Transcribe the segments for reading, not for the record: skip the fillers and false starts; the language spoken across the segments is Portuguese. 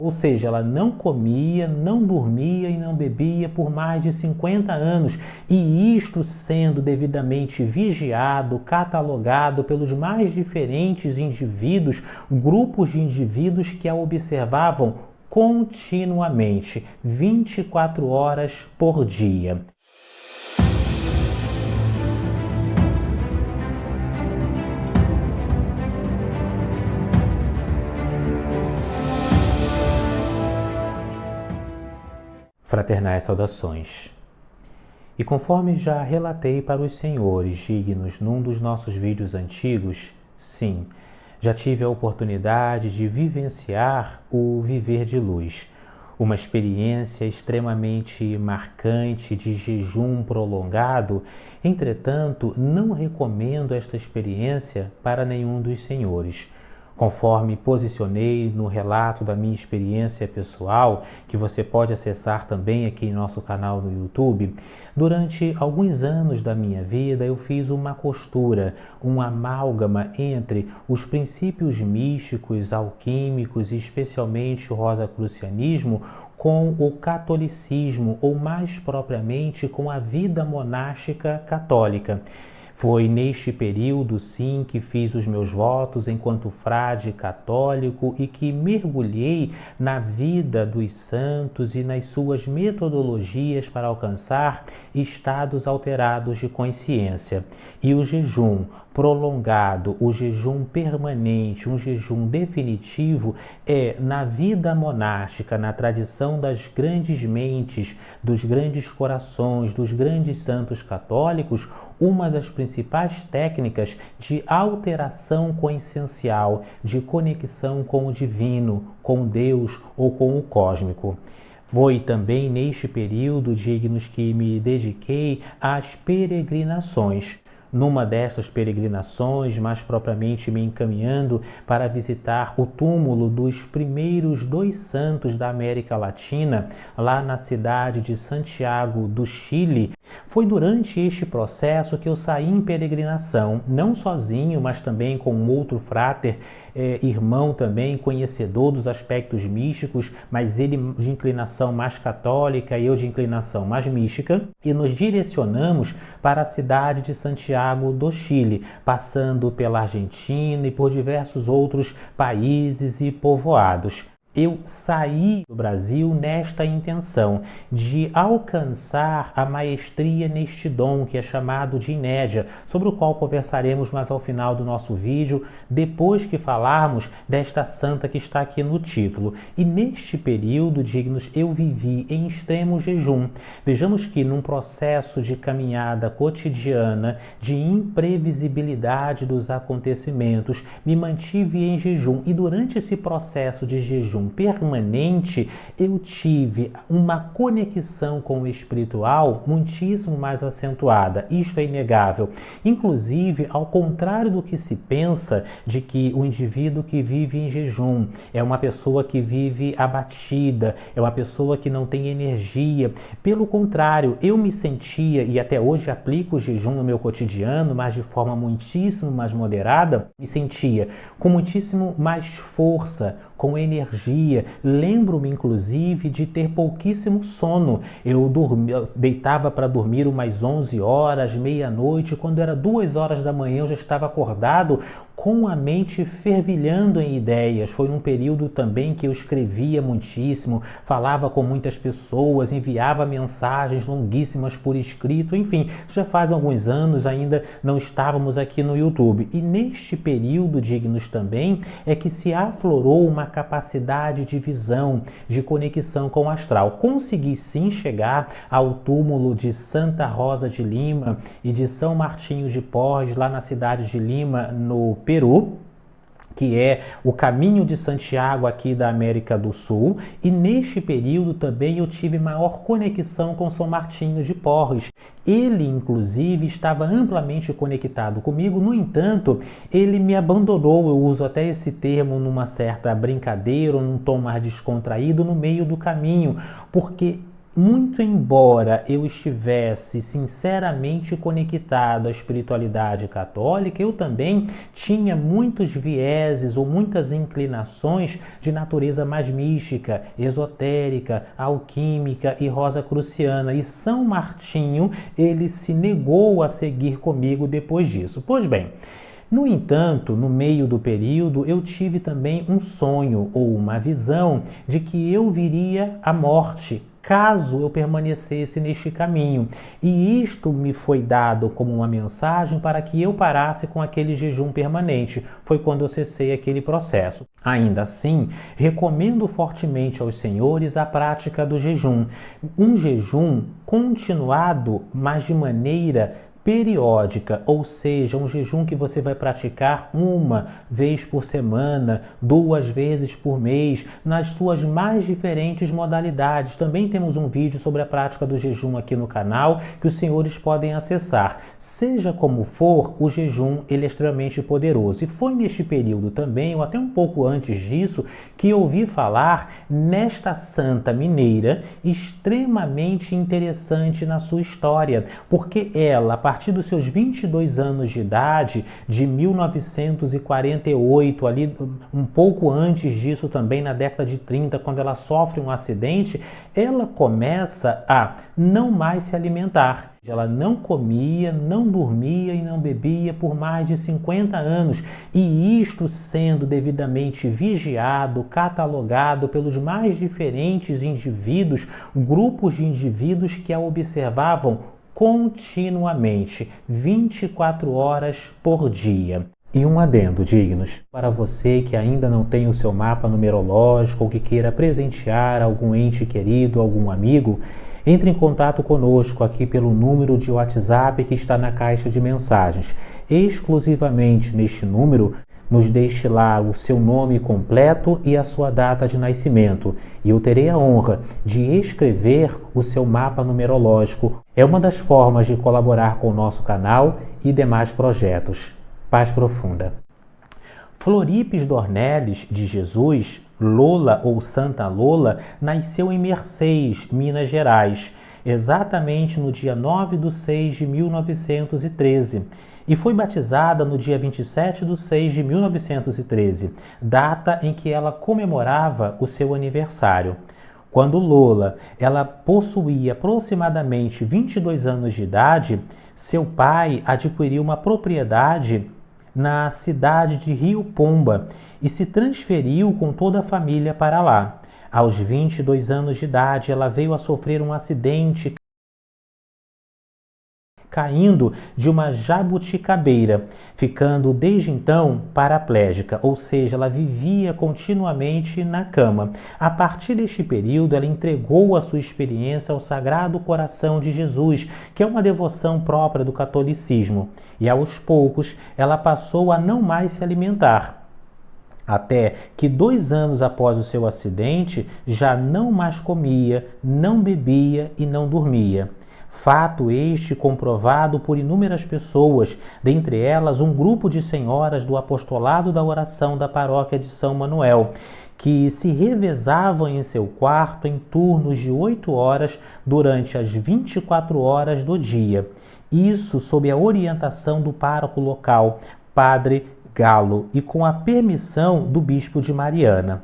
Ou seja, ela não comia, não dormia e não bebia por mais de 50 anos, e isto sendo devidamente vigiado, catalogado pelos mais diferentes indivíduos, grupos de indivíduos que a observavam continuamente, 24 horas por dia. Fraternais saudações. E conforme já relatei para os senhores dignos num dos nossos vídeos antigos, sim, já tive a oportunidade de vivenciar o viver de luz, uma experiência extremamente marcante de jejum prolongado. Entretanto, não recomendo esta experiência para nenhum dos senhores. Conforme posicionei no relato da minha experiência pessoal, que você pode acessar também aqui em nosso canal no YouTube, durante alguns anos da minha vida eu fiz uma costura, um amálgama entre os princípios místicos, alquímicos e especialmente o rosacrucianismo com o catolicismo, ou mais propriamente com a vida monástica católica. Foi neste período, sim, que fiz os meus votos enquanto frade católico e que mergulhei na vida dos santos e nas suas metodologias para alcançar estados alterados de consciência. E o jejum prolongado, o jejum permanente, um jejum definitivo é, na vida monástica, na tradição das grandes mentes, dos grandes corações, dos grandes santos católicos, uma das principais técnicas de alteração consciencial, de conexão com o divino, com Deus ou com o cósmico. Foi também neste período, dignos, que me dediquei às peregrinações. Numa destas peregrinações, mais propriamente me encaminhando para visitar o túmulo dos primeiros 2 santos da América Latina, lá na cidade de Santiago do Chile, foi durante este processo que eu saí em peregrinação, não sozinho, mas também com um outro fráter, irmão também, conhecedor dos aspectos místicos, mas ele de inclinação mais católica e eu de inclinação mais mística, e nos direcionamos para a cidade de Santiago do Chile, passando pela Argentina e por diversos outros países e povoados. Eu saí do Brasil nesta intenção de alcançar a maestria neste dom que é chamado de Inédia, sobre o qual conversaremos mais ao final do nosso vídeo, depois que falarmos desta santa que está aqui no título. E neste período, dignos, eu vivi em extremo jejum. Vejamos que num processo de caminhada cotidiana, de imprevisibilidade dos acontecimentos, me mantive em jejum, e durante esse processo de jejum permanente, eu tive uma conexão com o espiritual muitíssimo mais acentuada. Isto é inegável. Inclusive, ao contrário do que se pensa, de que o indivíduo que vive em jejum é uma pessoa que vive abatida, é uma pessoa que não tem energia. Pelo contrário, eu me sentia, e até hoje aplico o jejum no meu cotidiano, mas de forma muitíssimo mais moderada, me sentia com muitíssimo mais força, com energia. Lembro-me, inclusive, de ter pouquíssimo sono. Eu deitava para dormir umas 11 horas, meia-noite. Quando era 2 horas da manhã, eu já estava acordado com a mente fervilhando em ideias. Foi num período também que eu escrevia muitíssimo, falava com muitas pessoas, enviava mensagens longuíssimas por escrito, enfim, já faz alguns anos, ainda não estávamos aqui no YouTube. E neste período, dignos, também é que se aflorou uma capacidade de visão, de conexão com o astral. Consegui sim chegar ao túmulo de Santa Rosa de Lima e de São Martinho de Porres, lá na cidade de Lima, no Peru, que é o caminho de Santiago aqui da América do Sul, e neste período também eu tive maior conexão com São Martinho de Porres. Ele, inclusive, estava amplamente conectado comigo, no entanto, ele me abandonou, eu uso até esse termo numa certa brincadeira, num tom mais descontraído, no meio do caminho, porque muito embora eu estivesse sinceramente conectado à espiritualidade católica, eu também tinha muitos vieses ou muitas inclinações de natureza mais mística, esotérica, alquímica e rosacruciana. E São Martinho, ele se negou a seguir comigo depois disso. Pois bem, no entanto, no meio do período, eu tive também um sonho ou uma visão de que eu viria à morte caso eu permanecesse neste caminho. E isto me foi dado como uma mensagem para que eu parasse com aquele jejum permanente. Foi quando eu cessei aquele processo. Ainda assim, recomendo fortemente aos senhores a prática do jejum. Um jejum continuado, mas de maneira periódica, ou seja, um jejum que você vai praticar uma vez por semana, 2 vezes por mês, nas suas mais diferentes modalidades. Também temos um vídeo sobre a prática do jejum aqui no canal que os senhores podem acessar. Seja como for, o jejum ele é extremamente poderoso. E foi neste período também, ou até um pouco antes disso, que eu ouvi falar nesta santa mineira extremamente interessante na sua história, porque ela, a partir dos seus 22 anos de idade, de 1948, ali um pouco antes disso também, na década de 30, quando ela sofre um acidente, ela começa a não mais se alimentar. Ela não comia, não dormia e não bebia por mais de 50 anos. E isto sendo devidamente vigiado, catalogado pelos mais diferentes indivíduos, grupos de indivíduos que a observavam continuamente, 24 horas por dia. E um adendo, dignos, para você que ainda não tem o seu mapa numerológico ou que queira presentear algum ente querido, algum amigo, entre em contato conosco aqui pelo número de WhatsApp que está na caixa de mensagens. Exclusivamente neste número, nos deixe lá o seu nome completo e a sua data de nascimento. E eu terei a honra de escrever o seu mapa numerológico. É uma das formas de colaborar com o nosso canal e demais projetos. Paz profunda. Floripes Dornelles de Jesus, Lola ou Santa Lola, nasceu em Mercês, Minas Gerais, exatamente no dia 9/6/1913. E foi batizada no dia 27/6/1913, data em que ela comemorava o seu aniversário. Quando Lola ela possuía aproximadamente 22 anos de idade, seu pai adquiriu uma propriedade na cidade de Rio Pomba e se transferiu com toda a família para lá. Aos 22 anos de idade, ela veio a sofrer um acidente caindo de uma jabuticabeira, ficando desde então paraplégica, ou seja, ela vivia continuamente na cama. A partir deste período, ela entregou a sua experiência ao Sagrado Coração de Jesus, que é uma devoção própria do catolicismo, e aos poucos ela passou a não mais se alimentar. Até que 2 anos após o seu acidente, já não mais comia, não bebia e não dormia. Fato este comprovado por inúmeras pessoas, dentre elas um grupo de senhoras do apostolado da oração da paróquia de São Manuel, que se revezavam em seu quarto em turnos de 8 horas durante as 24 horas do dia. Isso sob a orientação do pároco local, Padre Galo, e com a permissão do bispo de Mariana.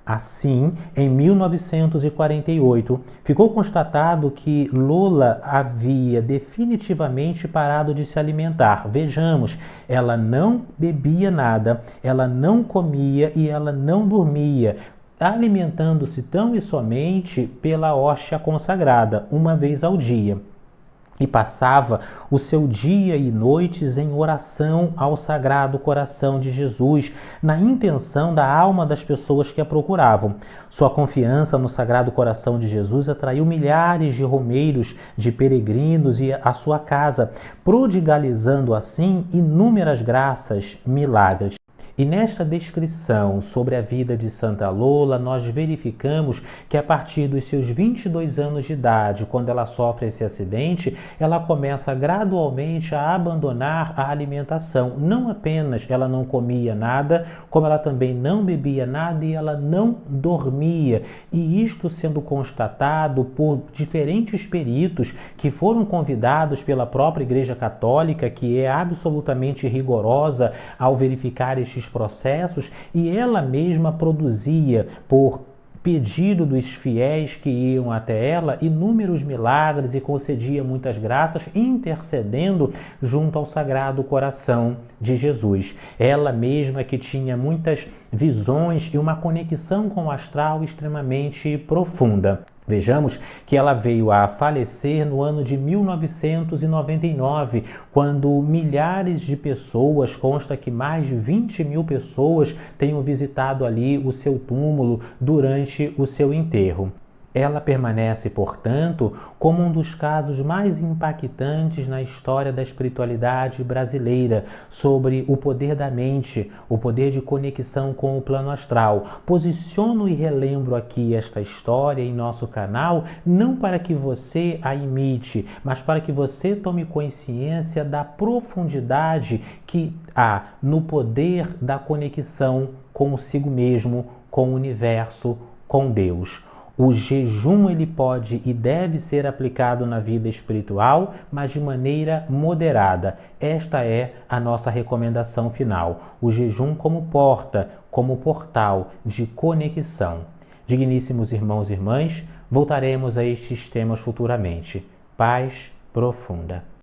Assim, em 1948, ficou constatado que Lola havia definitivamente parado de se alimentar. Vejamos, ela não bebia nada, ela não comia e ela não dormia, alimentando-se tão e somente pela hóstia consagrada, uma vez ao dia. E passava o seu dia e noites em oração ao Sagrado Coração de Jesus, na intenção da alma das pessoas que a procuravam. Sua confiança no Sagrado Coração de Jesus atraiu milhares de romeiros, de peregrinos à sua casa, prodigalizando assim inúmeras graças, milagres. E nesta descrição sobre a vida de Santa Lola, nós verificamos que a partir dos seus 22 anos de idade, quando ela sofre esse acidente, ela começa gradualmente a abandonar a alimentação. Não apenas ela não comia nada, como ela também não bebia nada e ela não dormia. E isto sendo constatado por diferentes peritos que foram convidados pela própria Igreja Católica, que é absolutamente rigorosa ao verificar estes processos, e ela mesma produzia, por pedido dos fiéis que iam até ela, inúmeros milagres e concedia muitas graças, intercedendo junto ao Sagrado Coração de Jesus. Ela mesma que tinha muitas visões e uma conexão com o astral extremamente profunda. Vejamos que ela veio a falecer no ano de 1999, quando milhares de pessoas, consta que mais de 20.000 pessoas tenham visitado ali o seu túmulo durante o seu enterro. Ela permanece, portanto, como um dos casos mais impactantes na história da espiritualidade brasileira sobre o poder da mente, o poder de conexão com o plano astral. Posiciono e relembro aqui esta história em nosso canal, não para que você a imite, mas para que você tome consciência da profundidade que há no poder da conexão consigo mesmo, com o universo, com Deus. O jejum ele pode e deve ser aplicado na vida espiritual, mas de maneira moderada. Esta é a nossa recomendação final. O jejum como porta, como portal de conexão. Digníssimos irmãos e irmãs, voltaremos a estes temas futuramente. Paz profunda.